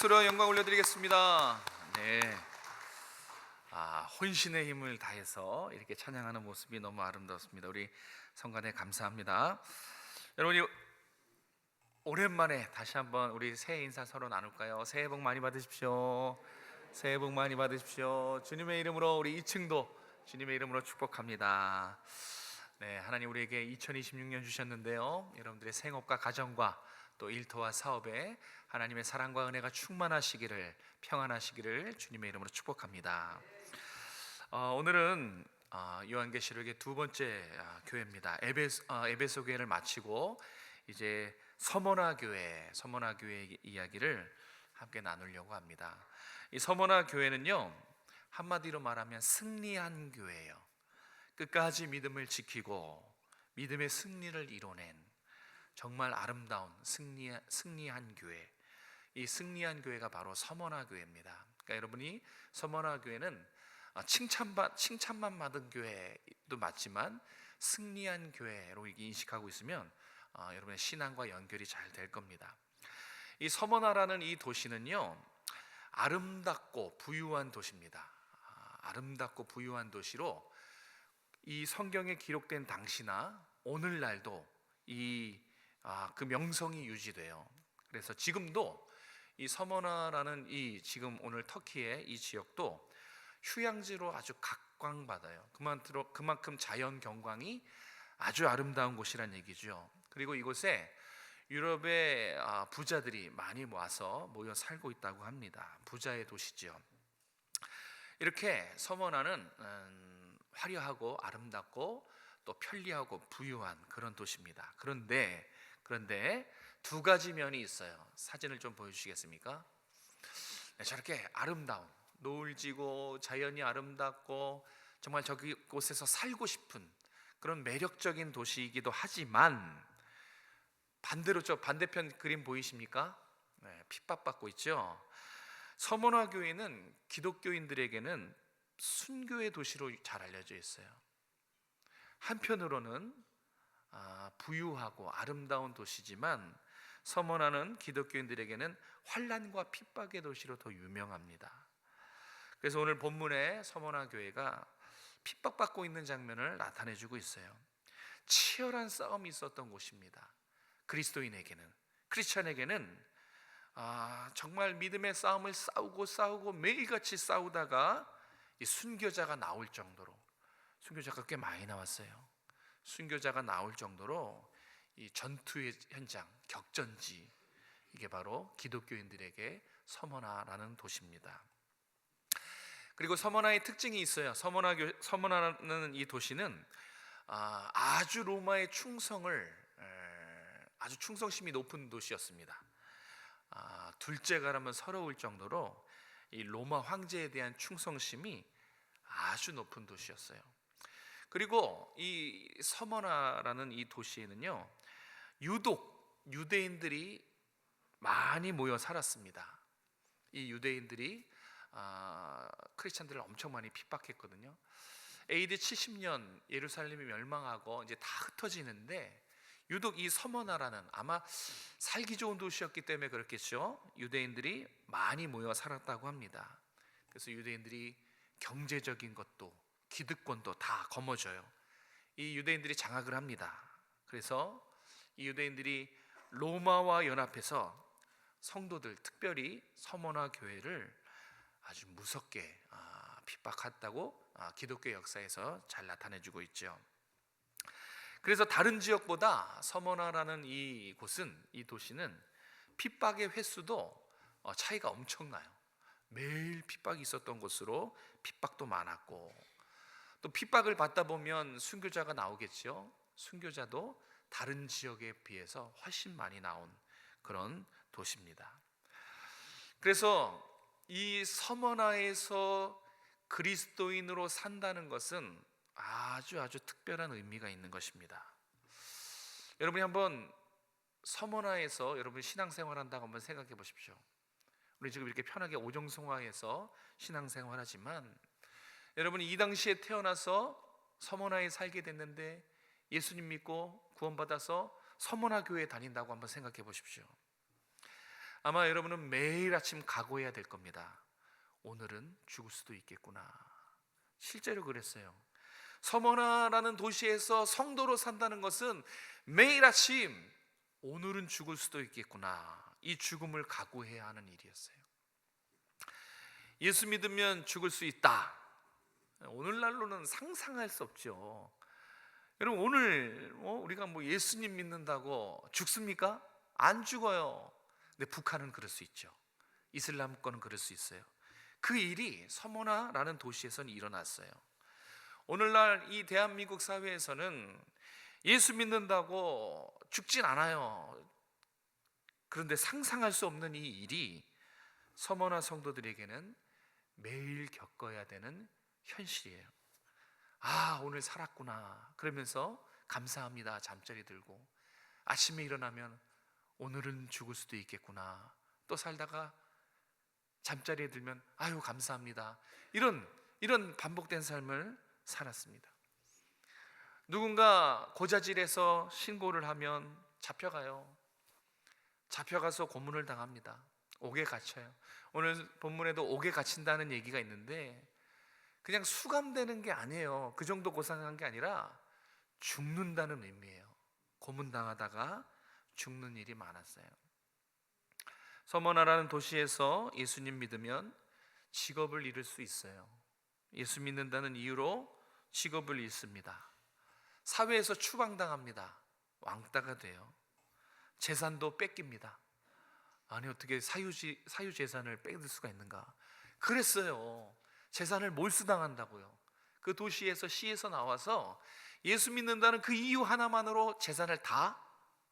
박수로 영광 올려드리겠습니다. 네, 혼신의 힘을 다해서 이렇게 찬양하는 모습이 너무 아름다웠습니다. 우리 성가대 감사합니다. 여러분이 오랜만에 다시 한번 우리 새해 인사 서로 나눌까요? 새해 복 많이 받으십시오. 새해 복 많이 받으십시오. 주님의 이름으로 우리 2층도 주님의 이름으로 축복합니다. 네, 하나님 우리에게 2026년 주셨는데요, 여러분들의 생업과 가정과 또 일터와 사업에 하나님의 사랑과 은혜가 충만하시기를, 평안하시기를 주님의 이름으로 축복합니다. 오늘은 요한계시록의 두 번째 교회입니다. 에베소 교회를 마치고 이제 서머나 교회 이야기를 함께 나누려고 합니다. 이 서머나 교회는요, 한마디로 말하면 승리한 교회예요. 끝까지 믿음을 지키고 믿음의 승리를 이뤄낸 정말 아름다운 승리한 교회, 이 승리한 교회가 바로 서머나 교회입니다. 그러니까 여러분이 서머나 교회는 칭찬만 받은 교회도 맞지만 승리한 교회로 인식하고 있으면 여러분의 신앙과 연결이 잘 될 겁니다. 이 서머나라는 이 도시는요, 아름답고 부유한 도시입니다. 아름답고 부유한 도시로 이 성경에 기록된 당시나 오늘날도 그 명성이 유지돼요. 그래서 지금도 이 서머나라는 이 지금 오늘 터키의 이 지역도 휴양지로 아주 각광받아요. 그만큼 자연 경관이 아주 아름다운 곳이란 얘기죠. 그리고 이곳에 유럽의 부자들이 많이 모여 살고 있다고 합니다. 부자의 도시죠. 이렇게 서머나는 화려하고 아름답고 또 편리하고 부유한 그런 도시입니다. 그런데 두 가지 면이 있어요. 사진을 좀 보여주시겠습니까? 네, 저렇게 아름다운, 노을지고 자연이 아름답고 정말 저곳에서 살고 싶은 그런 매력적인 도시이기도 하지만 반대로 저 반대편 그림 보이십니까? 네, 핍박받고 있죠. 서머나 교회는 기독교인들에게는 순교의 도시로 잘 알려져 있어요. 한편으로는 부유하고 아름다운 도시지만 서머나는 기독교인들에게는 환난과 핍박의 도시로 더 유명합니다. 그래서 오늘 본문에 서머나 교회가 핍박받고 있는 장면을 나타내주고 있어요. 치열한 싸움이 있었던 곳입니다. 크리스찬에게는 정말 믿음의 싸움을 싸우고 매일같이 싸우다가 이 순교자가 나올 정도로, 순교자가 꽤 많이 나왔어요. 순교자가 나올 정도로 이 전투의 현장, 격전지, 이게 바로 기독교인들에게 서머나라는 도시입니다. 그리고 서머나의 특징이 있어요. 서머나라는 이 도시는 아주 로마의 아주 충성심이 높은 도시였습니다. 둘째가라면 서러울 정도로 이 로마 황제에 대한 충성심이 아주 높은 도시였어요. 그리고 이 서머나라는 이 도시에는요, 유독 유대인들이 많이 모여 살았습니다. 이 유대인들이 크리스찬들을 엄청 많이 핍박했거든요. AD 70년 예루살렘이 멸망하고 이제 다 흩어지는데 유독 이 서머나라는, 아마 살기 좋은 도시였기 때문에 그렇겠죠, 유대인들이 많이 모여 살았다고 합니다. 그래서 유대인들이 경제적인 것도 기득권도 다 거머쥐어요. 이 유대인들이 장악을 합니다. 그래서 이 유대인들이 로마와 연합해서 성도들, 특별히 서머나 교회를 아주 무섭게 핍박했다고 기독교 역사에서 잘 나타내주고 있죠. 그래서 다른 지역보다 서머나라는 이 도시는 핍박의 횟수도 차이가 엄청나요. 매일 핍박이 있었던 곳으로 핍박도 많았고, 또 핍박을 받다 보면 순교자가 나오겠죠. 순교자도 다른 지역에 비해서 훨씬 많이 나온 그런 도시입니다. 그래서 이 서머나에서 그리스도인으로 산다는 것은 아주 특별한 의미가 있는 것입니다. 여러분이 한번 서머나에서 여러분이 신앙생활 한다고 한번 생각해 보십시오. 우리 지금 이렇게 편하게 오정성화에서 신앙생활 하지만 여러분이 이 당시에 태어나서 서머나에 살게 됐는데 예수님 믿고 구원받아서 서머나 교회에 다닌다고 한번 생각해 보십시오. 아마 여러분은 매일 아침 각오해야 될 겁니다. 오늘은 죽을 수도 있겠구나. 실제로 그랬어요. 서머나라는 도시에서 성도로 산다는 것은 매일 아침 오늘은 죽을 수도 있겠구나, 이 죽음을 각오해야 하는 일이었어요. 예수 믿으면 죽을 수 있다, 오늘날로는 상상할 수 없죠. 여러분, 오늘 우리가 예수님 믿는다고 죽습니까? 안 죽어요. 근데 북한은 그럴 수 있죠. 이슬람권은 그럴 수 있어요. 그 일이 서머나라는 도시에서는 일어났어요. 오늘날 이 대한민국 사회에서는 예수 믿는다고 죽진 않아요. 그런데 상상할 수 없는 이 일이 서머나 성도들에게는 매일 겪어야 되는 현실이에요. 아, 오늘 살았구나 그러면서 감사합니다 잠자리 들고, 아침에 일어나면 오늘은 죽을 수도 있겠구나, 또 살다가 잠자리에 들면 아유 감사합니다, 이런 반복된 삶을 살았습니다. 누군가 고자질해서 신고를 하면 잡혀가요. 잡혀가서 고문을 당합니다. 옥에 갇혀요. 오늘 본문에도 옥에 갇힌다는 얘기가 있는데 그냥 수감되는 게 아니에요. 그 정도 고상한 게 아니라 죽는다는 의미예요. 고문당하다가 죽는 일이 많았어요. 서머나라는 도시에서 예수님 믿으면 직업을 잃을 수 있어요. 예수 믿는다는 이유로 직업을 잃습니다. 사회에서 추방당합니다. 왕따가 돼요. 재산도 뺏깁니다. 아니, 어떻게 사유재산을 뺏을 수가 있는가? 그랬어요. 재산을 몰수당한다고요. 그 도시에서 시에서 나와서 예수 믿는다는 그 이유 하나만으로 재산을 다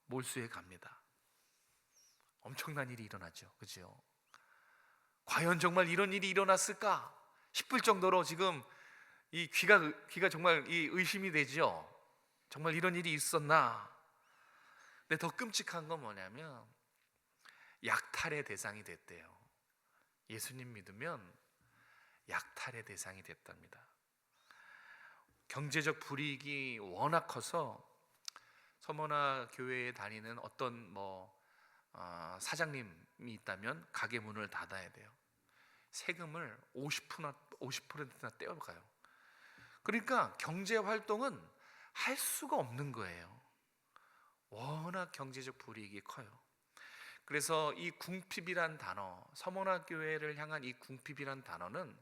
몰수해 갑니다. 엄청난 일이 일어나죠. 그죠? 과연 정말 이런 일이 일어났을까 싶을 정도로 지금 이 귀가 정말 이 의심이 되죠. 정말 이런 일이 있었나? 근데 더 끔찍한 건 뭐냐면 약탈의 대상이 됐대요. 예수님 믿으면 약탈의 대상이 됐답니다. 경제적 불이익이 워낙 커서 서머나 교회에 다니는 어떤 사장님이 있다면 가게 문을 닫아야 돼요. 세금을 50%나 떼어가요. 그러니까 경제 활동은 할 수가 없는 거예요. 워낙 경제적 불이익이 커요. 그래서 이 궁핍이란 단어, 서머나 교회를 향한 이 궁핍이란 단어는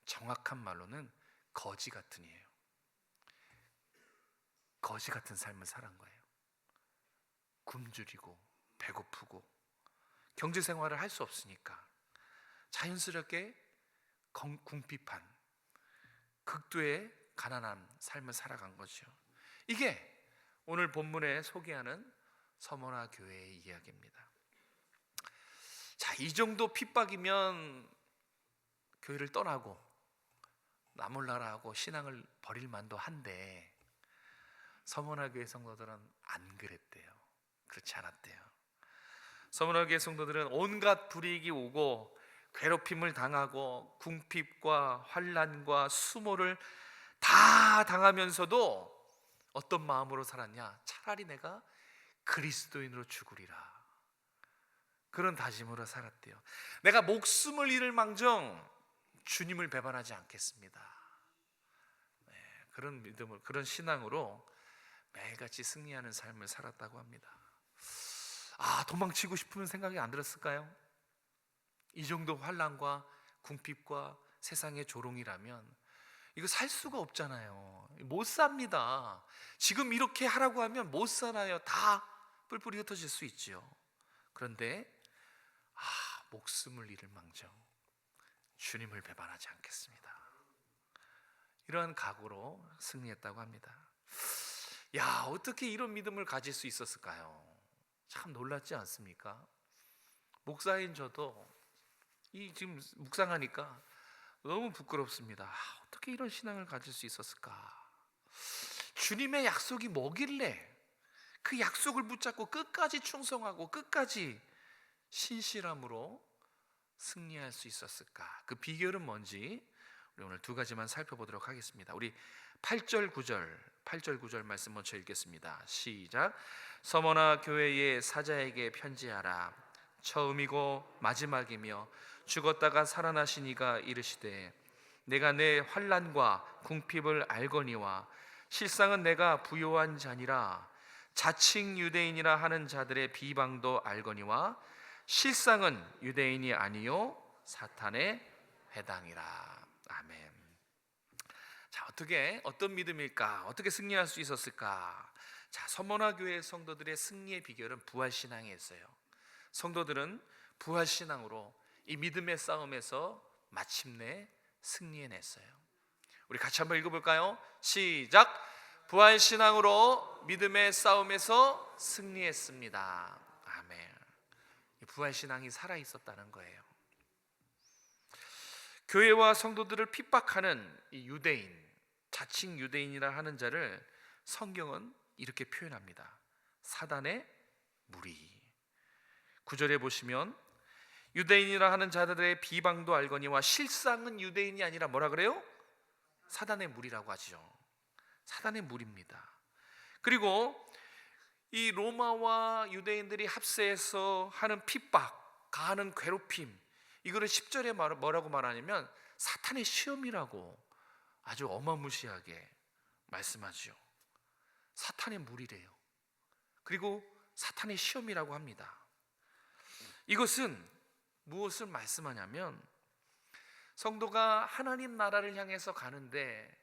정확한 말로는 거지 같은 이에요. 거지 같은 삶을 살은 거예요. 굶주리고 배고프고 경제 생활을 할 수 없으니까 자연스럽게 궁핍한 극도의 가난한 삶을 살아간 거죠. 이게 오늘 본문에 소개하는 서머나 교회의 이야기입니다. 자, 이 정도 핍박이면 교회를 떠나고 나몰라라하고 신앙을 버릴 만도 한데 서머나 교회 성도들은 안 그랬대요. 그렇지 않았대요. 서머나 교회 성도들은 온갖 불이익이 오고 괴롭힘을 당하고 궁핍과 환난과 수모를 다 당하면서도 어떤 마음으로 살았냐? 차라리 내가 그리스도인으로 죽으리라, 그런 다짐으로 살았대요. 내가 목숨을 잃을 망정 주님을 배반하지 않겠습니다. 그런 믿음을, 그런 신앙으로 매일같이 승리하는 삶을 살았다고 합니다. 아, 도망치고 싶으면 생각이 안 들었을까요? 이 정도 환난과 궁핍과 세상의 조롱이라면 이거 살 수가 없잖아요. 못 삽니다. 지금 이렇게 하라고 하면 못 살아요. 다 뿔뿔이 흩어질 수 있죠. 그런데 목숨을 잃을 망정 주님을 배반하지 않겠습니다, 이러한 각오로 승리했다고 합니다. 야, 어떻게 이런 믿음을 가질 수 있었을까요? 참 놀랍지 않습니까? 목사인 저도 지금 묵상하니까 너무 부끄럽습니다. 어떻게 이런 신앙을 가질 수 있었을까? 주님의 약속이 뭐길래 그 약속을 붙잡고 끝까지 충성하고 끝까지 신실함으로 승리할 수 있었을까? 그 비결은 뭔지 우리 오늘 두 가지만 살펴보도록 하겠습니다. 우리 8절 9절 말씀 먼저 읽겠습니다. 시작. 서머나 교회의 사자에게 편지하라. 처음이고 마지막이며 죽었다가 살아나신 이가 이르시되 내가 내 환난과 궁핍을 알거니와 실상은 내가 부요한 자니라. 자칭 유대인이라 하는 자들의 비방도 알거니와 실상은 유대인이 아니요 사탄의 해당이라. 아멘. 자, 어떤 믿음일까? 어떻게 승리할 수 있었을까? 자, 서머나 교회 성도들의 승리의 비결은 부활신앙에 있어요. 성도들은 부활신앙으로 이 믿음의 싸움에서 마침내 승리해냈어요. 우리 같이 한번 읽어볼까요? 시작! 부활신앙으로 믿음의 싸움에서 승리했습니다. 아멘. 부활신앙이 살아있었다는 거예요. 교회와 성도들을 핍박하는 이 유대인, 자칭 유대인이라 하는 자를 성경은 이렇게 표현합니다. 사단의 무리. 9절에 보시면 유대인이라 하는 자들의 비방도 알거니와 실상은 유대인이 아니라 뭐라 그래요? 사단의 무리라고 하죠. 사단의 무리입니다. 그리고 이 로마와 유대인들이 합세해서 하는 핍박, 가하는 괴롭힘, 이거를 10절에 뭐라고 말하냐면 사탄의 시험이라고 아주 어마무시하게 말씀하죠. 사탄의 무리래요. 그리고 사탄의 시험이라고 합니다. 이것은 무엇을 말씀하냐면 성도가 하나님 나라를 향해서 가는데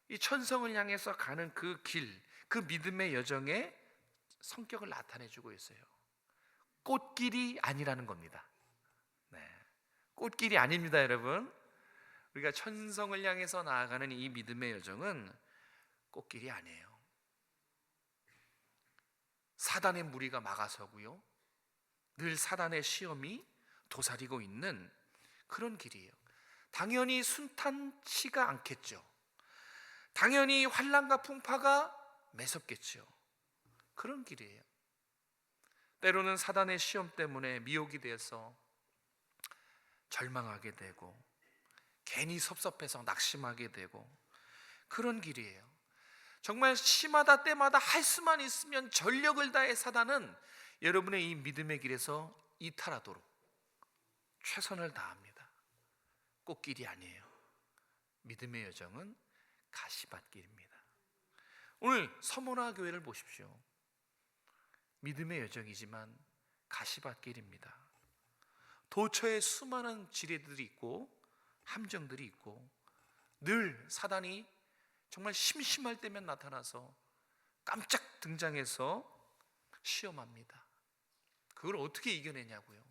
이 천성을 향해서 가는 그 길, 그 믿음의 여정에 성격을 나타내주고 있어요. 꽃길이 아니라는 겁니다. 네, 꽃길이 아닙니다, 여러분. 우리가 천성을 향해서 나아가는 이 믿음의 여정은 꽃길이 아니에요. 사단의 무리가 막아서고요, 늘 사단의 시험이 도사리고 있는 그런 길이에요. 당연히 순탄치가 않겠죠. 당연히 환난과 풍파가 매섭겠죠. 그런 길이에요. 때로는 사단의 시험 때문에 미혹이 되어서 절망하게 되고 괜히 섭섭해서 낙심하게 되고 그런 길이에요. 정말 시마다 때마다 할 수만 있으면 전력을 다해 사단은 여러분의 이 믿음의 길에서 이탈하도록 최선을 다합니다. 꽃길이 아니에요. 믿음의 여정은 가시밭길입니다. 오늘 서머나 교회를 보십시오. 믿음의 여정이지만 가시밭길입니다. 도처에 수많은 지뢰들이 있고 함정들이 있고 늘 사단이 정말 심심할 때면 나타나서 깜짝 등장해서 시험합니다. 그걸 어떻게 이겨내냐고요.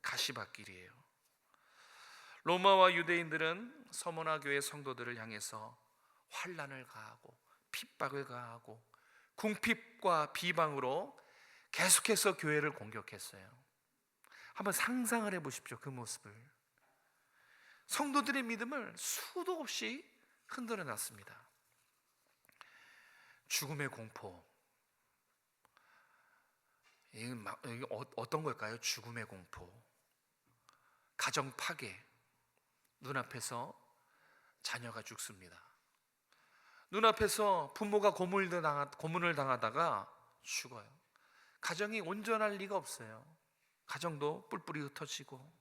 가시밭길이에요. 로마와 유대인들은 서머나 교회 성도들을 향해서 환난을 가하고 핍박을 가하고 궁핍과 비방으로 계속해서 교회를 공격했어요. 한번 상상을 해보십시오. 그 모습을. 성도들의 믿음을 수도 없이 흔들어 놨습니다. 죽음의 공포. 이게 어떤 걸까요? 죽음의 공포. 가정 파괴. 눈앞에서 자녀가 죽습니다. 눈앞에서 부모가 고문을 당하다가 죽어요. 가정이 온전할 리가 없어요. 가정도 뿔뿔이 흩어지고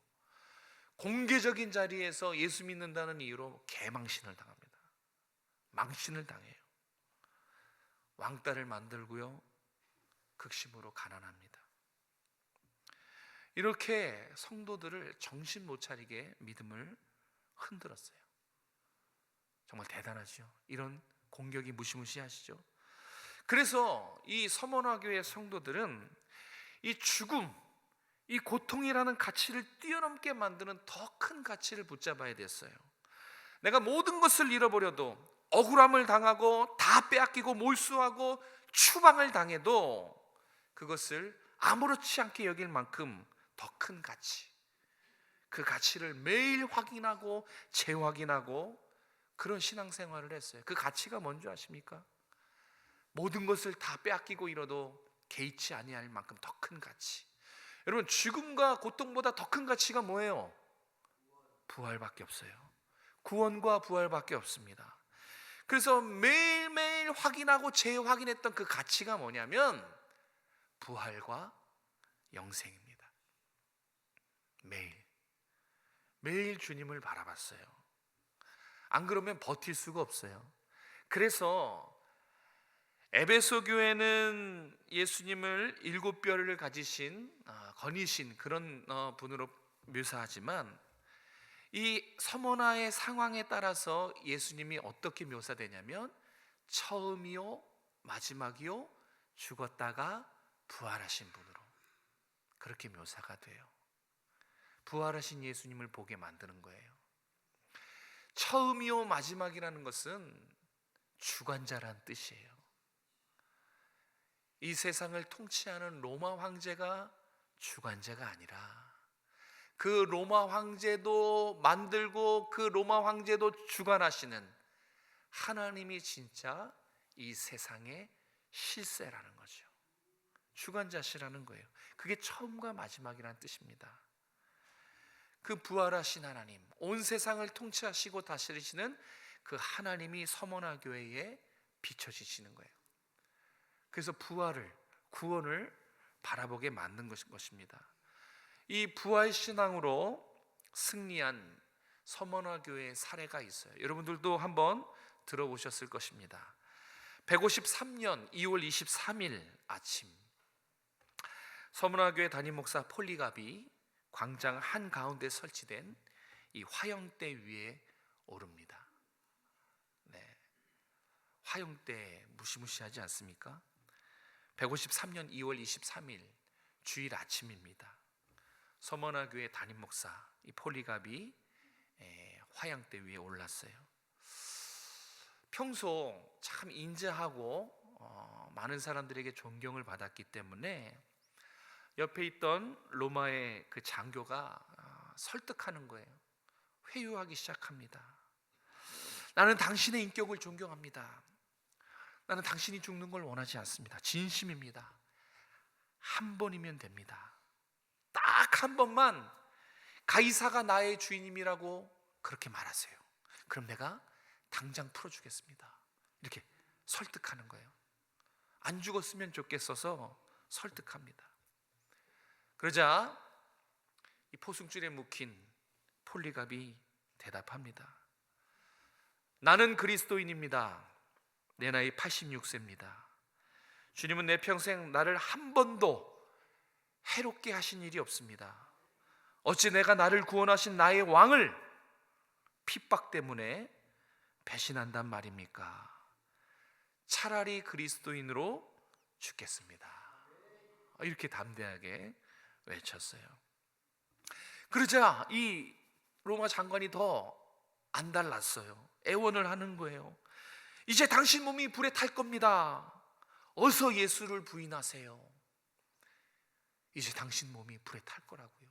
공개적인 자리에서 예수 믿는다는 이유로 개망신을 당합니다. 망신을 당해요. 왕따를 만들고요, 극심으로 가난합니다. 이렇게 성도들을 정신 못 차리게 믿음을 흔들었어요. 정말 대단하죠. 이런 공격이 무시무시하시죠. 그래서 이 서머나 교회 성도들은 이 죽음, 이 고통이라는 가치를 뛰어넘게 만드는 더 큰 가치를 붙잡아야 됐어요. 내가 모든 것을 잃어버려도, 억울함을 당하고 다 빼앗기고 몰수하고 추방을 당해도 그것을 아무렇지 않게 여길 만큼 더 큰 가치, 그 가치를 매일 확인하고 재확인하고 그런 신앙생활을 했어요. 그 가치가 뭔지 아십니까? 모든 것을 다 빼앗기고 잃어도 개의치 아니할 만큼 더 큰 가치. 여러분, 죽음과 고통보다 더 큰 가치가 뭐예요? 부활밖에 없어요. 구원과 부활밖에 없습니다. 그래서 매일매일 확인하고 재확인했던 그 가치가 뭐냐면 부활과 영생입니다. 매일 주님을 바라봤어요. 안 그러면 버틸 수가 없어요. 그래서 에베소 교회는 예수님을 일곱 뼈를 가지신 건이신 그런 분으로 묘사하지만, 이 서머나의 상황에 따라서 예수님이 어떻게 묘사되냐면 처음이요 마지막이요 죽었다가 부활하신 분으로 그렇게 묘사가 돼요. 부활하신 예수님을 보게 만드는 거예요. 처음이요 마지막이라는 것은 주관자란 뜻이에요. 이 세상을 통치하는 로마 황제가 주관자가 아니라 그 로마 황제도 만들고 그 로마 황제도 주관하시는 하나님이 진짜 이 세상의 실세라는 거죠. 주관자시라는 거예요. 그게 처음과 마지막이라는 뜻입니다. 그 부활하신 하나님, 온 세상을 통치하시고 다스리시는 그 하나님이 서머나 교회에 비춰지시는 거예요. 그래서 부활을, 구원을 바라보게 만든 것입니다. 이 부활 신앙으로 승리한 서머나 교회의 사례가 있어요. 여러분들도 한번 들어보셨을 것입니다. 153년 2월 23일 아침, 서머나 교회 담임 목사 폴리갑이 광장 한가운데 설치된 이 화형대 위에 오릅니다. 네, 화형대 무시무시하지 않습니까? 153년 2월 23일 주일 아침입니다. 서머나 교회 담임 목사 이 폴리갑이 화형대 위에 올랐어요. 평소 참 인자하고 많은 사람들에게 존경을 받았기 때문에 옆에 있던 로마의 그 장교가 설득하는 거예요. 회유하기 시작합니다. 나는 당신의 인격을 존경합니다. 나는 당신이 죽는 걸 원하지 않습니다. 진심입니다. 한 번이면 됩니다. 딱 한 번만 가이사가 나의 주인님이라고 그렇게 말하세요. 그럼 내가 당장 풀어주겠습니다. 이렇게 설득하는 거예요. 안 죽었으면 좋겠어서 설득합니다. 그러자 이 포승줄에 묵힌 폴리갑이 대답합니다. 나는 그리스도인입니다. 내 나이 86세입니다. 주님은 내 평생 나를 한 번도 해롭게 하신 일이 없습니다. 어찌 내가 나를 구원하신 나의 왕을 핍박 때문에 배신한단 말입니까? 차라리 그리스도인으로 죽겠습니다. 이렇게 담대하게 외쳤어요. 그러자 이 로마 장관이 더 안달났어요. 애원을 하는 거예요. 이제 당신 몸이 불에 탈 겁니다. 어서 예수를 부인하세요. 이제 당신 몸이 불에 탈 거라고요.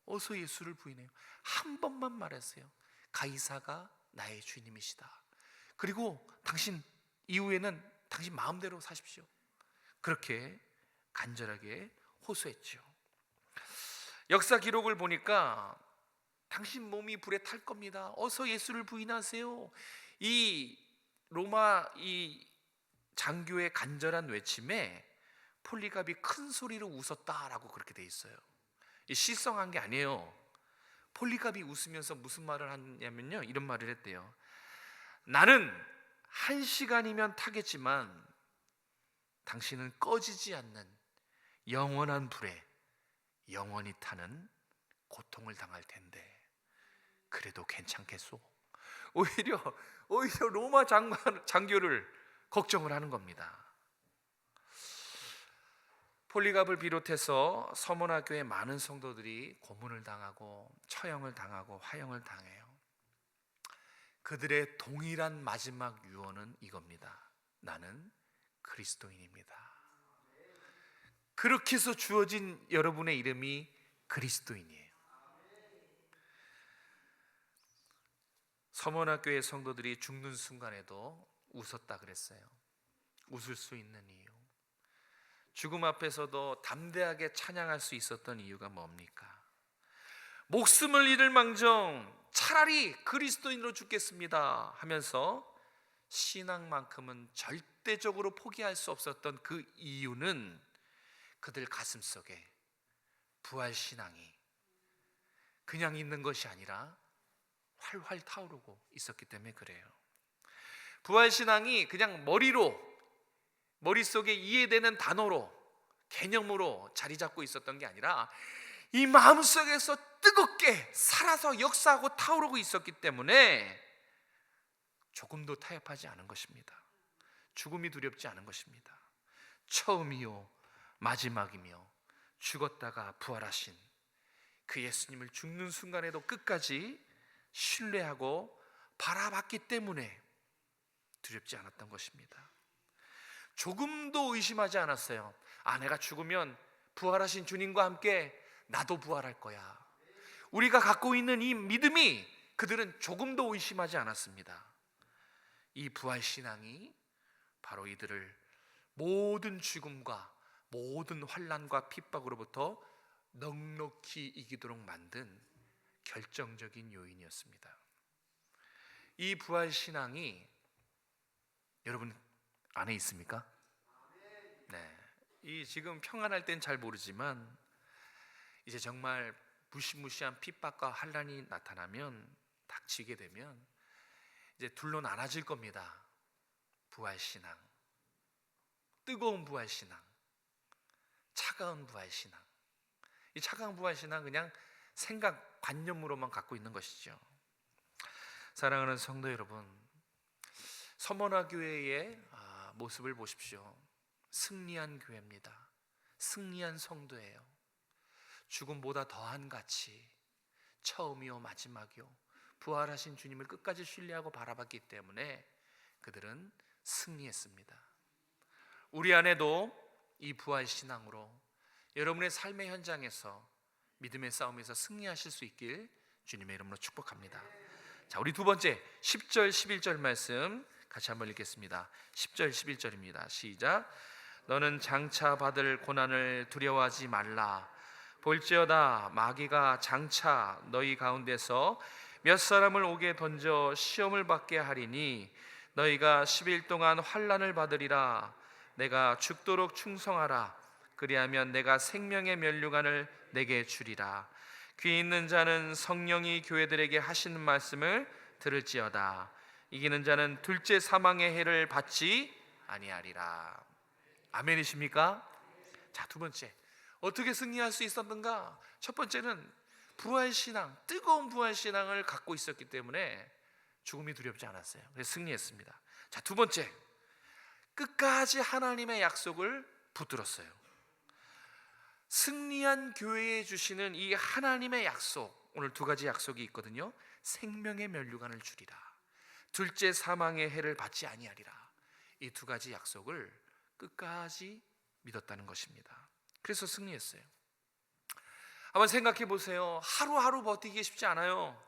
어서 예수를 부인해요. 한 번만 말했어요. 가이사가 나의 주님이시다. 그리고 당신 이후에는 당신 마음대로 사십시오. 그렇게 간절하게 호소했죠. 역사 기록을 보니까 당신 몸이 불에 탈 겁니다. 어서 예수를 부인하세요. 이 로마 이 장교의 간절한 외침에 폴리갑이 큰 소리로 웃었다라고 그렇게 돼 있어요. 시성한 게 아니에요. 폴리갑이 웃으면서 무슨 말을 하냐면요, 이런 말을 했대요. 나는 1시간이면 타겠지만 당신은 꺼지지 않는 영원한 불에 영원히 타는 고통을 당할 텐데 그래도 괜찮겠소? 오히려 로마 장교를 걱정을 하는 겁니다. 폴리갑을 비롯해서 서머나 교회 많은 성도들이 고문을 당하고 처형을 당하고 화형을 당해요. 그들의 동일한 마지막 유언은 이겁니다. 나는 그리스도인입니다. 그렇게 해서 주어진 여러분의 이름이 그리스도인이에요. 서머나 교회 성도들이 죽는 순간에도 웃었다 그랬어요. 웃을 수 있는 이유, 죽음 앞에서도 담대하게 찬양할 수 있었던 이유가 뭡니까? 목숨을 잃을 망정 차라리 그리스도인으로 죽겠습니다 하면서 신앙만큼은 절대적으로 포기할 수 없었던 그 이유는 그들 가슴속에 부활신앙이 그냥 있는 것이 아니라 활활 타오르고 있었기 때문에 그래요. 부활신앙이 그냥 머릿속에 이해되는 단어로, 개념으로 자리 잡고 있었던 게 아니라 이 마음속에서 뜨겁게 살아서 역사하고 타오르고 있었기 때문에 조금도 타협하지 않은 것입니다. 죽음이 두렵지 않은 것입니다. 처음이요 마지막이며 죽었다가 부활하신 그 예수님을 죽는 순간에도 끝까지 신뢰하고 바라봤기 때문에 두렵지 않았던 것입니다. 조금도 의심하지 않았어요. 내가 죽으면 부활하신 주님과 함께 나도 부활할 거야. 우리가 갖고 있는 이 믿음이 그들은 조금도 의심하지 않았습니다. 이 부활신앙이 바로 이들을 모든 죽음과 모든 환난과 핍박으로부터 넉넉히 이기도록 만든 결정적인 요인이었습니다. 이 부활신앙이 여러분 안에 있습니까? 네. 이 지금 평안할 땐 잘 모르지만 이제 정말 무시무시한 핍박과 환난이 나타나면, 닥치게 되면 이제 둘로 나눠질 겁니다. 부활신앙, 뜨거운 부활신앙, 차가운 부활신앙. 이 차가운 부활신앙 그냥 생각, 관념으로만 갖고 있는 것이죠. 사랑하는 성도 여러분, 서머나 교회의 모습을 보십시오. 승리한 교회입니다. 승리한 성도예요. 죽음보다 더한 가치, 처음이요 마지막이요 부활하신 주님을 끝까지 신뢰하고 바라봤기 때문에 그들은 승리했습니다. 우리 안에도 이 부활신앙으로 여러분의 삶의 현장에서 믿음의 싸움에서 승리하실 수 있길 주님의 이름으로 축복합니다. 자, 우리 두 번째 10절 11절 말씀 같이 한번 읽겠습니다. 10절 11절입니다. 시작. 너는 장차 받을 고난을 두려워하지 말라. 볼지어다 마귀가 장차 너희 가운데서 몇 사람을 옥에 던져 시험을 받게 하리니 너희가 10일 동안 환난을 받으리라. 내가 죽도록 충성하라. 그리하면 내가 생명의 면류관을 내게 주리라. 귀 있는 자는 성령이 교회들에게 하시는 말씀을 들을지어다. 이기는 자는 둘째 사망의 해를 받지 아니하리라. 아멘이십니까? 자, 두 번째, 어떻게 승리할 수 있었는가? 첫 번째는 부활신앙, 뜨거운 부활신앙을 갖고 있었기 때문에 죽음이 두렵지 않았어요. 그래서 승리했습니다. 자, 두 번째, 끝까지 하나님의 약속을 붙들었어요. 승리한 교회에 주시는 이 하나님의 약속, 오늘 두 가지 약속이 있거든요. 생명의 면류관을 주리라. 둘째 사망의 해를 받지 아니하리라. 이 두 가지 약속을 끝까지 믿었다는 것입니다. 그래서 승리했어요. 한번 생각해 보세요. 하루하루 버티기 쉽지 않아요.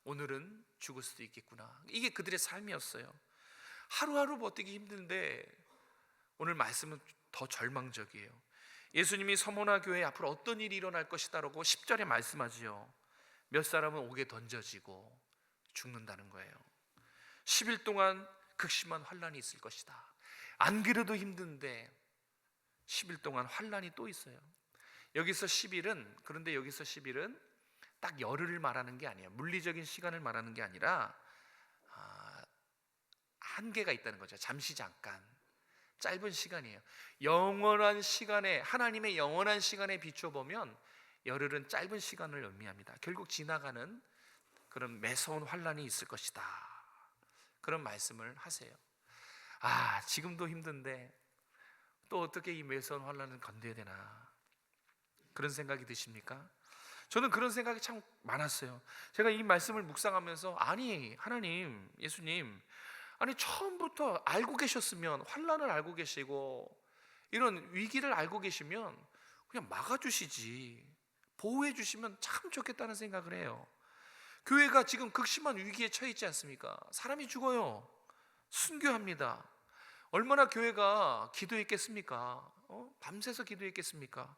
오늘은 죽을 수도 있겠구나. 이게 그들의 삶이었어요. 하루하루 버티기 힘든데 오늘 말씀은 더 절망적이에요. 예수님이 서머나 교회에 앞으로 어떤 일이 일어날 것이다라고 10절에 말씀하지요. 몇 사람은 옥에 던져지고 죽는다는 거예요. 10일 동안 극심한 환난이 있을 것이다. 안 그래도 힘든데 10일 동안 환난이 또 있어요. 여기서 10일은, 그런데 여기서 10일은 딱 열흘을 말하는 게 아니에요. 물리적인 시간을 말하는 게 아니라 한계가 있다는 거죠. 잠시 잠깐 짧은 시간이에요. 영원한 시간에, 하나님의 영원한 시간에 비춰보면 열흘은 짧은 시간을 의미합니다. 결국 지나가는 그런 매서운 환난이 있을 것이다. 그런 말씀을 하세요. 지금도 힘든데 또 어떻게 이 매서운 환난을 건너야 되나, 그런 생각이 드십니까? 저는 그런 생각이 참 많았어요. 제가 이 말씀을 묵상하면서 하나님, 예수님, 처음부터 알고 계셨으면, 환난을 알고 계시고 이런 위기를 알고 계시면 그냥 막아주시지, 보호해 주시면 참 좋겠다는 생각을 해요. 교회가 지금 극심한 위기에 처해 있지 않습니까? 사람이 죽어요. 순교합니다. 얼마나 교회가 기도했겠습니까? 밤새서 기도했겠습니까?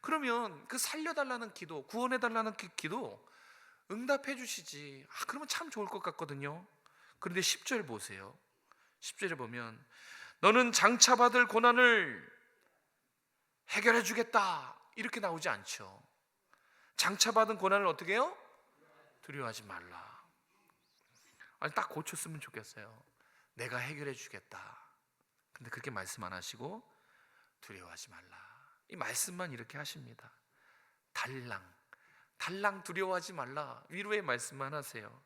그러면 그 살려달라는 기도, 구원해달라는 기도 응답해 주시지. 그러면 참 좋을 것 같거든요. 그런데 10절 보세요. 10절에 보면 너는 장차 받을 고난을 해결해 주겠다 이렇게 나오지 않죠. 장차 받은 고난을 어떻게 해요? 두려워하지 말라. 아니, 딱 고쳤으면 좋겠어요. 내가 해결해 주겠다. 근데 그렇게 말씀 안 하시고 두려워하지 말라. 이 말씀만 이렇게 하십니다. 달랑 두려워하지 말라. 위로의 말씀만 하세요.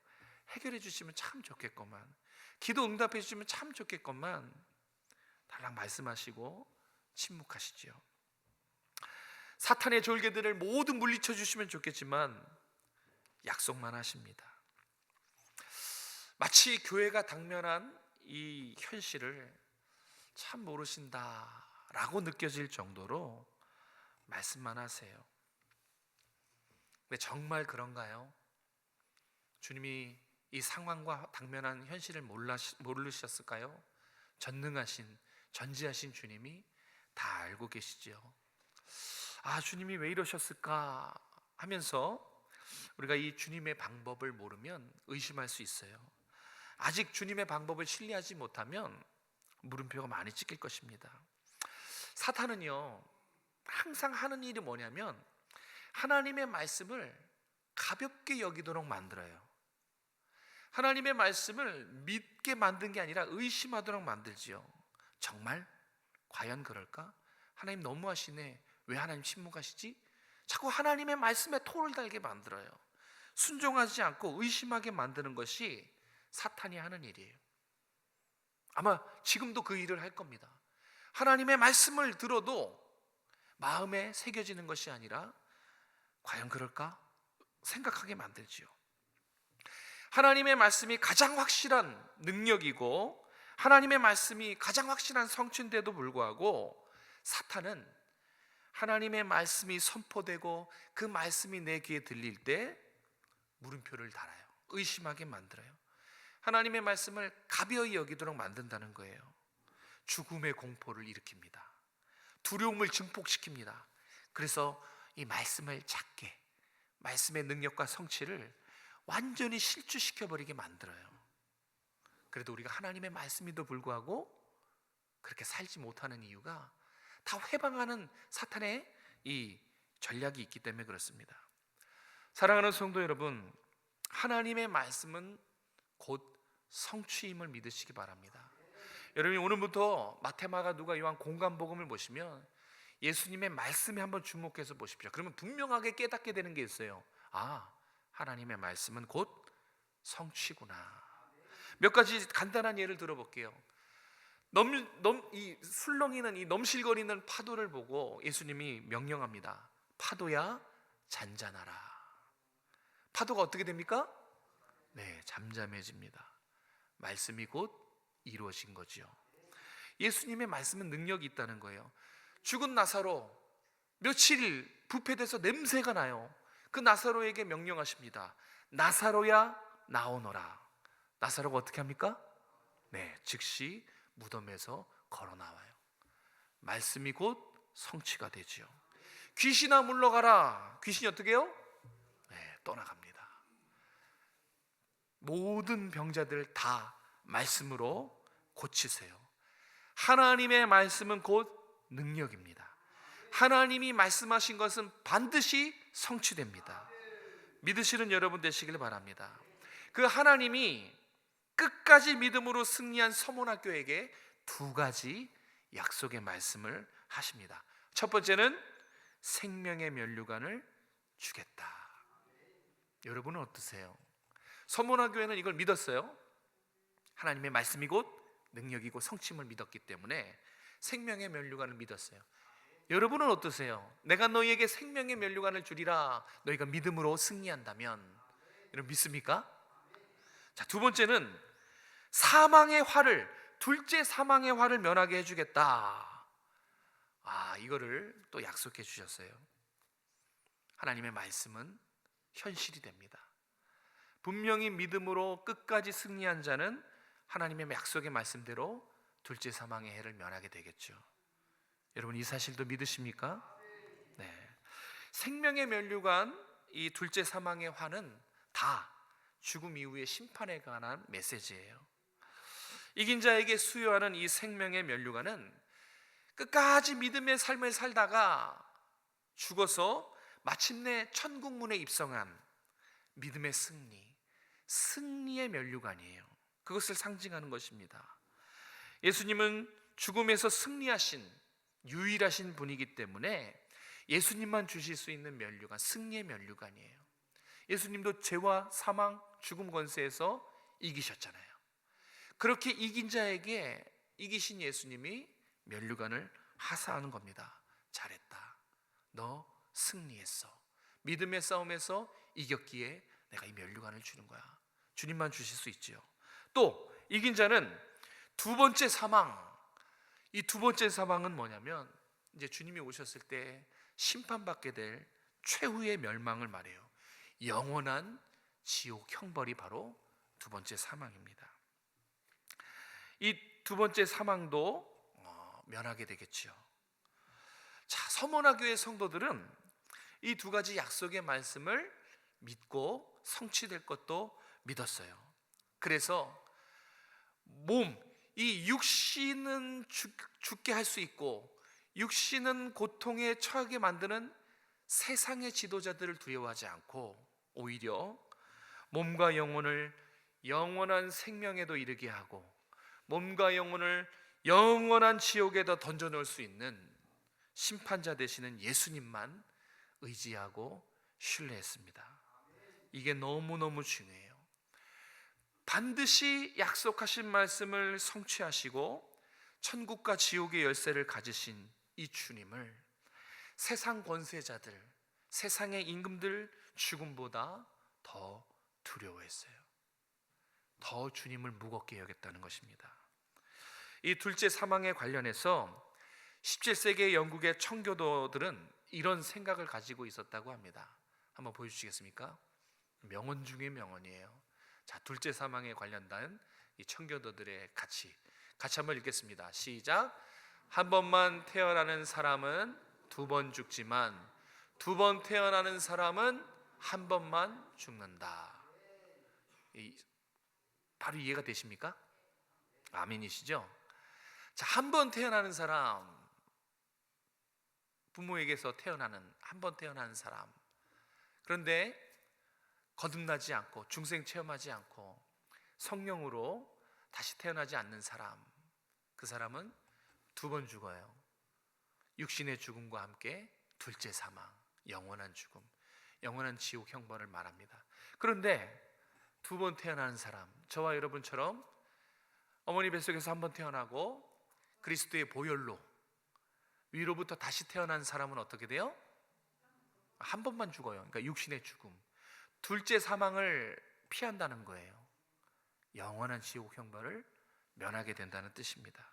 해결해 주시면 참 좋겠건만, 기도 응답해 주시면 참 좋겠건만, 달랑 말씀하시고 침묵하시지요. 사탄의 졸개들을 모두 물리쳐 주시면 좋겠지만 약속만 하십니다. 마치 교회가 당면한 이 현실을 참 모르신다라고 느껴질 정도로 말씀만 하세요. 근데 정말 그런가요? 주님이 이 상황과 당면한 현실을 모르셨을까요? 전지하신 주님이 다 알고 계시지요. 아, 주님이 왜 이러셨을까 하면서 우리가 이 주님의 방법을 모르면 의심할 수 있어요. 아직 주님의 방법을 신뢰하지 못하면 물음표가 많이 찍힐 것입니다. 사탄은요, 항상 하는 일이 뭐냐면 하나님의 말씀을 가볍게 여기도록 만들어요. 하나님의 말씀을 믿게 만든 게 아니라 의심하도록 만들지요. 정말? 과연 그럴까? 하나님 너무하시네. 왜 하나님 침묵하시지? 자꾸 하나님의 말씀에 토를 달게 만들어요. 순종하지 않고 의심하게 만드는 것이 사탄이 하는 일이에요. 아마 지금도 그 일을 할 겁니다. 하나님의 말씀을 들어도 마음에 새겨지는 것이 아니라 과연 그럴까? 생각하게 만들지요. 하나님의 말씀이 가장 확실한 능력이고 하나님의 말씀이 가장 확실한 성취인데도 불구하고 사탄은 하나님의 말씀이 선포되고 그 말씀이 내 귀에 들릴 때 물음표를 달아요. 의심하게 만들어요. 하나님의 말씀을 가벼이 여기도록 만든다는 거예요. 죽음의 공포를 일으킵니다. 두려움을 증폭시킵니다. 그래서 이 말씀을 작게, 말씀의 능력과 성취를 완전히 실추시켜버리게 만들어요. 그래도 우리가 하나님의 말씀에도 불구하고 그렇게 살지 못하는 이유가 다 회방하는 사탄의 이 전략이 있기 때문에 그렇습니다. 사랑하는 성도 여러분, 하나님의 말씀은 곧 성취임을 믿으시기 바랍니다. 여러분이 오늘부터 마태, 마가, 누가, 요한 공관복음을 보시면 예수님의 말씀에 한번 주목해서 보십시오. 그러면 분명하게 깨닫게 되는 게 있어요. 아, 하나님의 말씀은 곧 성취구나. 몇 가지 간단한 예를 들어볼게요. 이 술렁이는, 이 넘실거리는 파도를 보고 예수님이 명령합니다. 파도야 잔잔하라. 파도가 어떻게 됩니까? 네, 잠잠해집니다. 말씀이 곧 이루어진 거지요. 예수님의 말씀은 능력이 있다는 거예요. 죽은 나사로 며칠 부패돼서 냄새가 나요. 그 나사로에게 명령하십니다. 나사로야 나오너라. 나사로가 어떻게 합니까? 네, 즉시 무덤에서 걸어 나와요. 말씀이 곧 성취가 되지요. 귀신아 물러가라. 귀신이 어떻게 해요? 네, 떠나갑니다. 모든 병자들 다 말씀으로 고치세요. 하나님의 말씀은 곧 능력입니다. 하나님이 말씀하신 것은 반드시 성취됩니다. 믿으시는 여러분 되시길 바랍니다. 그 하나님이 끝까지 믿음으로 승리한 서문학교에게 두 가지 약속의 말씀을 하십니다. 첫 번째는 생명의 면류관을 주겠다. 여러분은 어떠세요? 서문학교에는 이걸 믿었어요. 하나님의 말씀이 곧 능력이고 성취임을 믿었기 때문에 생명의 면류관을 믿었어요. 여러분은 어떠세요? 내가 너희에게 생명의 면류관을 주리라. 너희가 믿음으로 승리한다면, 여러분 믿습니까? 자, 두 번째는 사망의 화를, 둘째 사망의 화를 면하게 해주겠다. 아, 이거를 또 약속해 주셨어요. 하나님의 말씀은 현실이 됩니다. 분명히 믿음으로 끝까지 승리한 자는 하나님의 약속의 말씀대로 둘째 사망의 해를 면하게 되겠죠. 여러분 이 사실도 믿으십니까? 네. 생명의 면류관, 이 둘째 사망의 화는 다 죽음 이후의 심판에 관한 메시지예요. 이긴 자에게 수여하는 이 생명의 면류관은 끝까지 믿음의 삶을 살다가 죽어서 마침내 천국문에 입성한 믿음의 승리의 면류관이에요. 그것을 상징하는 것입니다. 예수님은 죽음에서 승리하신 유일하신 분이기 때문에 예수님만 주실 수 있는 면류관, 승리의 면류관이에요. 예수님도 죄와 사망, 죽음 권세에서 이기셨잖아요. 그렇게 이긴 자에게 이기신 예수님이 면류관을 하사하는 겁니다. 잘했다. 너 승리했어. 믿음의 싸움에서 이겼기에 내가 이 면류관을 주는 거야. 주님만 주실 수 있지요. 또 이긴 자는 두 번째 사망. 이 두 번째 사망은 뭐냐면 이제 주님이 오셨을 때 심판받게 될 최후의 멸망을 말해요. 영원한 지옥 형벌이 바로 두 번째 사망입니다. 이 두 번째 사망도 면하게 되겠지요. 자, 서머나교회 성도들은 이 두 가지 약속의 말씀을 믿고 성취될 것도 믿었어요. 그래서 이 육신은 죽게 할 수 있고 육신은 고통에 처하게 만드는 세상의 지도자들을 두려워하지 않고 오히려 몸과 영혼을 영원한 생명에도 이르게 하고 몸과 영혼을 영원한 지옥에도 던져놓을 수 있는 심판자 되시는 예수님만 의지하고 신뢰했습니다. 이게 너무너무 중요해요. 반드시 약속하신 말씀을 성취하시고 천국과 지옥의 열쇠를 가지신 이 주님을 세상 권세자들, 세상의 임금들 죽음보다 더 두려워했어요. 더 주님을 무겁게 여겼다는 것입니다. 이 둘째 사망에 관련해서 17세기 영국의 청교도들은 이런 생각을 가지고 있었다고 합니다. 한번 보여주시겠습니까? 명언 중에 명언이에요. 자, 둘째 사망에 관련된 이 청교도들의 같이 한번 읽겠습니다. 시작. 한 번만 태어나는 사람은 두 번 죽지만 두 번 태어나는 사람은 한 번만 죽는다. 바로 이해가 되십니까? 아멘이시죠? 자, 한 번 태어나는 사람, 부모에게서 한 번 태어나는 사람. 그런데 거듭나지 않고 중생 체험하지 않고 성령으로 다시 태어나지 않는 사람, 그 사람은 두 번 죽어요. 육신의 죽음과 함께 둘째 사망, 영원한 죽음, 영원한 지옥 형벌을 말합니다. 그런데 두 번 태어나는 사람, 저와 여러분처럼 어머니 뱃속에서 한 번 태어나고 그리스도의 보혈로 위로부터 다시 태어난 사람은 어떻게 돼요? 한 번만 죽어요. 그러니까 육신의 죽음, 둘째 사망을 피한다는 거예요. 영원한 지옥 형벌을 면하게 된다는 뜻입니다.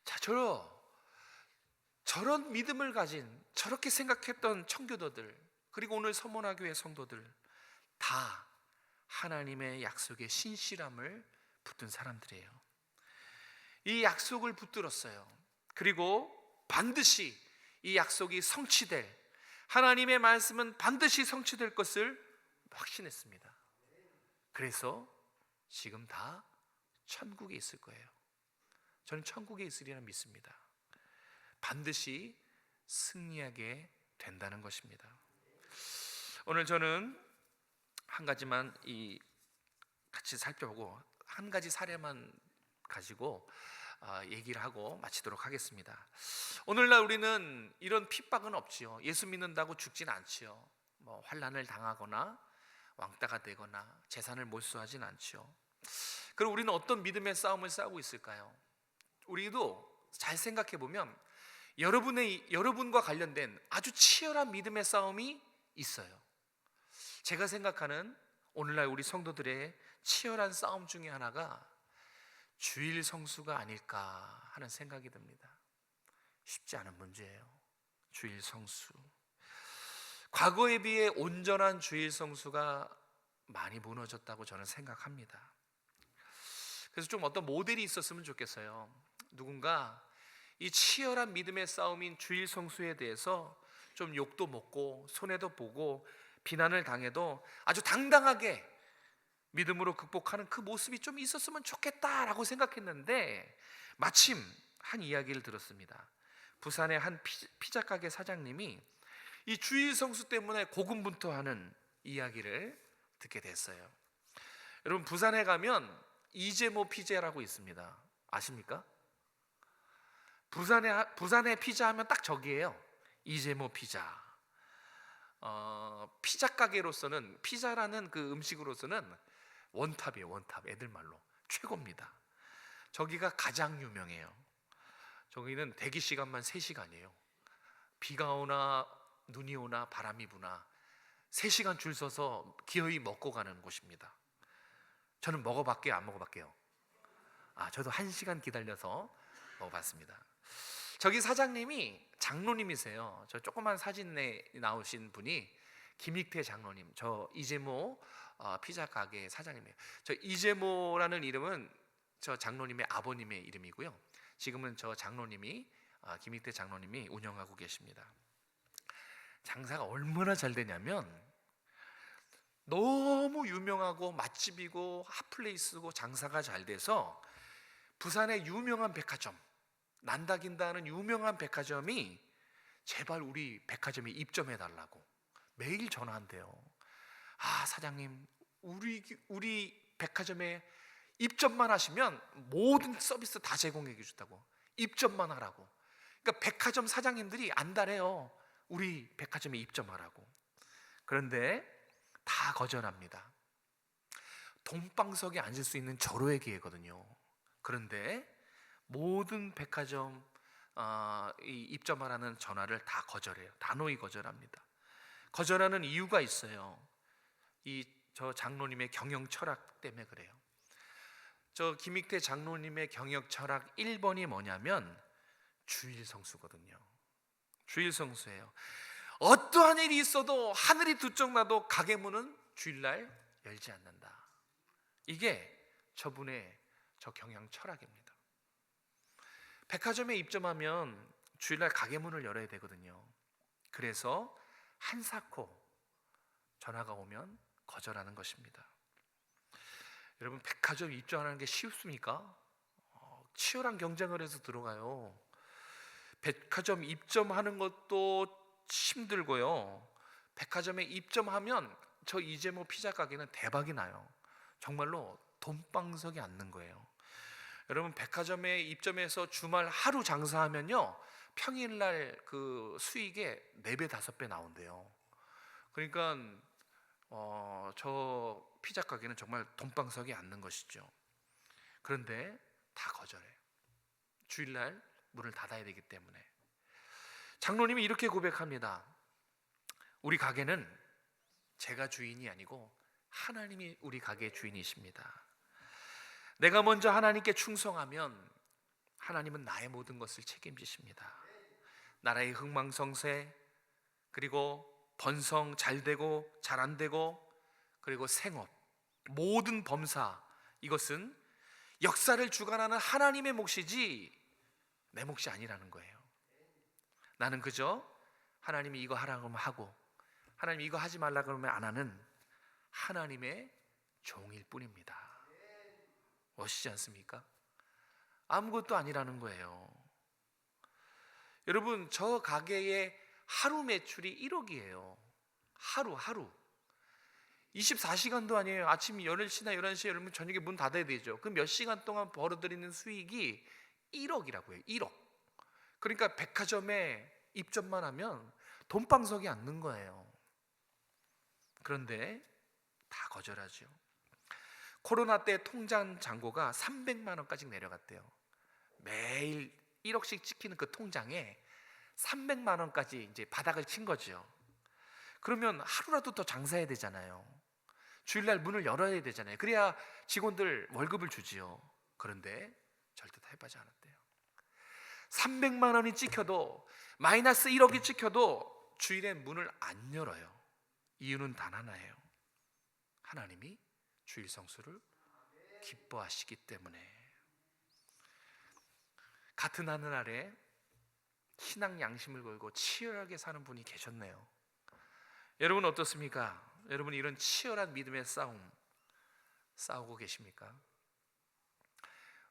자, 저런 믿음을 가진, 저렇게 생각했던 청교도들, 그리고 오늘 서문화교회 성도들 다 하나님의 약속의 신실함을 붙든 사람들이에요. 이 약속을 붙들었어요. 그리고 반드시 이 약속이 성취될, 하나님의 말씀은 반드시 성취될 것을 확신했습니다. 그래서 지금 다 천국에 있을 거예요. 저는 천국에 있으리라 믿습니다. 반드시 승리하게 된다는 것입니다. 오늘 저는 한 가지만 같이 살펴보고 한 가지 사례만 가지고 얘기를 하고 마치도록 하겠습니다. 오늘날 우리는 이런 핍박은 없지요. 예수 믿는다고 죽진 않지요. 환난을 당하거나 왕따가 되거나 재산을 몰수하진 않지요. 그럼 우리는 어떤 믿음의 싸움을 싸우고 있을까요? 우리도 잘 생각해 보면 여러분과 관련된 아주 치열한 믿음의 싸움이 있어요. 제가 생각하는 오늘날 우리 성도들의 치열한 싸움 중에 하나가 주일 성수가 아닐까 하는 생각이 듭니다. 쉽지 않은 문제예요. 주일 성수. 과거에 비해 온전한 주일 성수가 많이 무너졌다고 저는 생각합니다. 그래서 좀 어떤 모델이 있었으면 좋겠어요. 누군가 이 치열한 믿음의 싸움인 주일 성수에 대해서 좀 욕도 먹고 손해도 보고 비난을 당해도 아주 당당하게 믿음으로 극복하는 그 모습이 좀 있었으면 좋겠다라고 생각했는데 마침 한 이야기를 들었습니다. 부산의 한 피자 가게 사장님이 이 주일 성수 때문에 고군분투하는 이야기를 듣게 됐어요. 여러분, 부산에 가면 이재모 피자라고 있습니다. 아십니까? 부산에 피자 하면 딱 저기예요. 이재모 피자. 피자 가게로서는, 피자라는 그 음식으로서는 원탑이에요. 원탑. 애들 말로 최고입니다. 저기가 가장 유명해요. 저기는 대기 시간만 3시간이에요. 비가 오나 눈이 오나 바람이 부나 3시간 줄 서서 기어이 먹고 가는 곳입니다. 저는 먹어봤게요, 안 먹어봤게요? 저도 1시간 기다려서 먹어봤습니다. 저기 사장님이 장로님이세요. 저 조그만 사진에 나오신 분이 김익태 장로님, 저 이재모 피자 가게 사장님이에요. 저 이재모라는 이름은 저 장로님의 아버님의 이름이고요. 지금은 저 장로님이 김익태 장로님이 운영하고 계십니다. 장사가 얼마나 잘 되냐면 너무 유명하고 맛집이고 핫플레이스고 장사가 잘 돼서 부산의 유명한 백화점, 난다긴다 하는 유명한 백화점이 제발 우리 백화점에 입점해 달라고 매일 전화한대요. 사장님, 우리 백화점에 입점만 하시면 모든 서비스 다 제공해 주다고. 입점만 하라고. 그러니까 백화점 사장님들이 안달해요. 우리 백화점에 입점하라고. 그런데 다 거절합니다. 돈방석에 앉을 수 있는 절호의 기회거든요. 그런데 모든 백화점 입점하라는 전화를 다 거절해요. 단호히 거절합니다. 거절하는 이유가 있어요. 저 장로님의 경영 철학 때문에 그래요. 저 김익태 장로님의 경영 철학 1번이 뭐냐면 주일 성수거든요. 주일 성수예요. 어떠한 일이 있어도 하늘이 두 쪽 나도 가게 문은 주일날 열지 않는다. 이게 저분의 저 경영 철학입니다. 백화점에 입점하면 주일날 가게 문을 열어야 되거든요. 그래서 한사코 전화가 오면 거절하는 것입니다. 여러분, 백화점 입점하는 게 쉽습니까? 치열한 경쟁을 해서 들어가요. 백화점 입점하는 것도 힘들고요. 백화점에 입점하면 저 이재모 피자 가게는 대박이 나요. 정말로 돈방석이 앉는 거예요. 여러분, 백화점에 입점해서 주말 하루 장사하면요, 평일날 그 수익의 4배, 5배 나온대요. 그러니까 저 피자 가게는 정말 돈방석이 앉는 것이죠. 그런데 다 거절해요. 주일날 문을 닫아야 되기 때문에. 장로님이 이렇게 고백합니다. 우리 가게는 제가 주인이 아니고 하나님이 우리 가게의 주인이십니다. 내가 먼저 하나님께 충성하면 하나님은 나의 모든 것을 책임지십니다. 나라의 흥망성쇠, 그리고 번성, 잘 되고 잘 안 되고, 그리고 생업, 모든 범사, 이것은 역사를 주관하는 하나님의 몫이지 내 몫이 아니라는 거예요. 나는 그저 하나님이 이거 하라고 하면 하고, 하나님이 이거 하지 말라고 하면 안 하는 하나님의 종일 뿐입니다. 멋지지 않습니까? 아무것도 아니라는 거예요. 여러분, 저 가게의 하루 매출이 1억이에요. 하루 24시간도 아니에요. 아침 10시나 11시에 여러분 저녁에 문 닫아야 되죠. 그 몇 시간 동안 벌어들이는 수익이 1억이라고 해요. 1억. 그러니까 백화점에 입점만 하면 돈방석이 앉는 거예요. 그런데 다 거절하죠. 코로나 때 통장 잔고가 300만 원까지 내려갔대요. 매일 1억씩 찍히는 그 통장에 300만 원까지 이제 바닥을 친 거죠. 그러면 하루라도 더 장사해야 되잖아요. 주일날 문을 열어야 되잖아요. 그래야 직원들 월급을 주지요. 그런데 절대 타협하지 않았대요. 300만 원이 찍혀도, 마이너스 1억이 찍혀도 주일에 문을 안 열어요. 이유는 단 하나예요. 하나님이 주일 성수를 기뻐하시기 때문에. 같은 하늘 아래 신앙 양심을 걸고 치열하게 사는 분이 계셨네요. 여러분 어떻습니까? 여러분 이런 치열한 믿음의 싸움 싸우고 계십니까?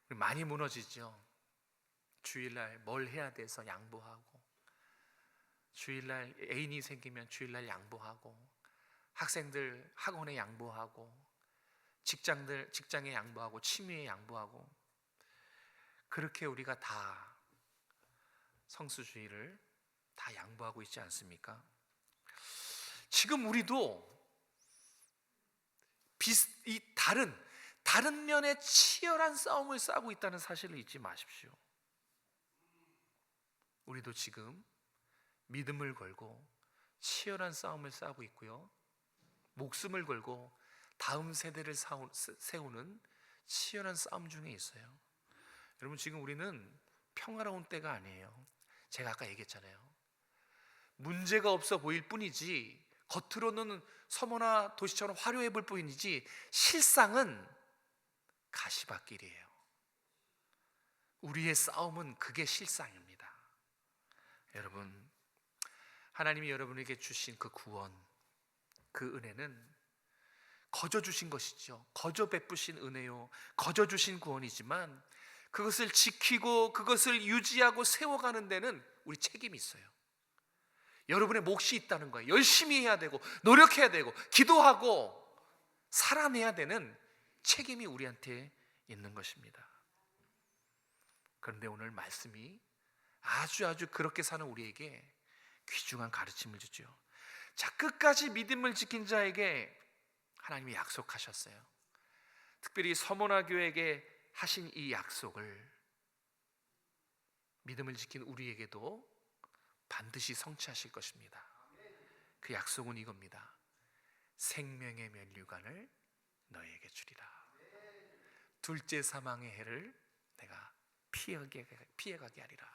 우리 많이 무너지죠. 주일날 뭘 해야 돼서 양보하고, 주일날 애인이 생기면 주일날 양보하고, 학생들 학원에 양보하고, 직장에 양보하고, 취미에 양보하고, 그렇게 우리가 다 성수주의를 다 양보하고 있지 않습니까? 지금 우리도 이 다른 면에 치열한 싸움을 싸우고 있다는 사실을 잊지 마십시오. 우리도 지금 믿음을 걸고 치열한 싸움을 싸우고 있고요, 목숨을 걸고 다음 세대를 세우는 치열한 싸움 중에 있어요. 여러분, 지금 우리는 평화로운 때가 아니에요. 제가 아까 얘기했잖아요. 문제가 없어 보일 뿐이지, 겉으로는 서머나 도시처럼 화려해 보일 뿐이지 실상은 가시밭길이에요. 우리의 싸움은 그게 실상입니다. 여러분, 하나님이 여러분에게 주신 그 구원, 그 은혜는 거저 주신 것이죠. 거저 베푸신 은혜요, 거저 주신 구원이지만 그것을 지키고 그것을 유지하고 세워가는 데는 우리 책임이 있어요. 여러분의 몫이 있다는 거예요. 열심히 해야 되고 노력해야 되고 기도하고 살아내야 되는 책임이 우리한테 있는 것입니다. 그런데 오늘 말씀이 아주 그렇게 사는 우리에게 귀중한 가르침을 주죠. 자, 끝까지 믿음을 지킨 자에게 하나님이 약속하셨어요. 특별히 서머나 교회에게 하신 이 약속을 믿음을 지킨 우리에게도 반드시 성취하실 것입니다. 그 약속은 이겁니다. 생명의 면류관을 너희에게 주리라. 둘째 사망의 해를 내가 피해가게 하리라.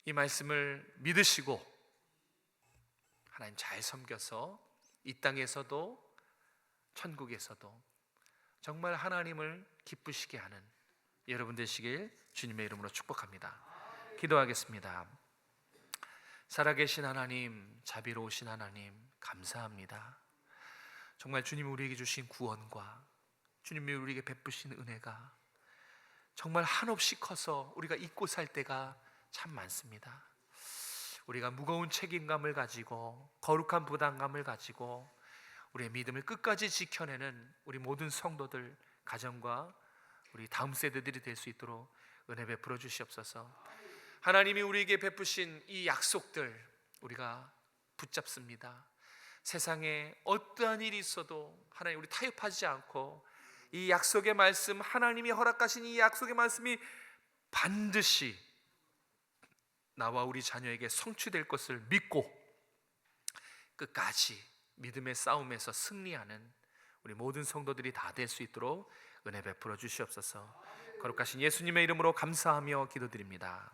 이 말씀을 믿으시고 하나님 잘 섬겨서 이 땅에서도 천국에서도 정말 하나님을 기쁘시게 하는 여러분 되시길 주님의 이름으로 축복합니다. 기도하겠습니다. 살아계신 하나님, 자비로우신 하나님, 감사합니다. 정말 주님이 우리에게 주신 구원과 주님이 우리에게 베푸신 은혜가 정말 한없이 커서 우리가 잊고 살 때가 참 많습니다. 우리가 무거운 책임감을 가지고 거룩한 부담감을 가지고 우리의 믿음을 끝까지 지켜내는 우리 모든 성도들, 가정과 우리 다음 세대들이 될 수 있도록 은혜 베풀어 주시옵소서. 하나님이 우리에게 베푸신 이 약속들 우리가 붙잡습니다. 세상에 어떠한 일이 있어도 하나님, 우리 타협하지 않고 이 약속의 말씀, 하나님이 허락하신 이 약속의 말씀이 반드시 나와 우리 자녀에게 성취될 것을 믿고 끝까지 믿음의 싸움에서 승리하는 우리 모든 성도들이 다 될 수 있도록 은혜 베풀어 주시옵소서. 거룩하신 예수님의 이름으로 감사하며 기도드립니다.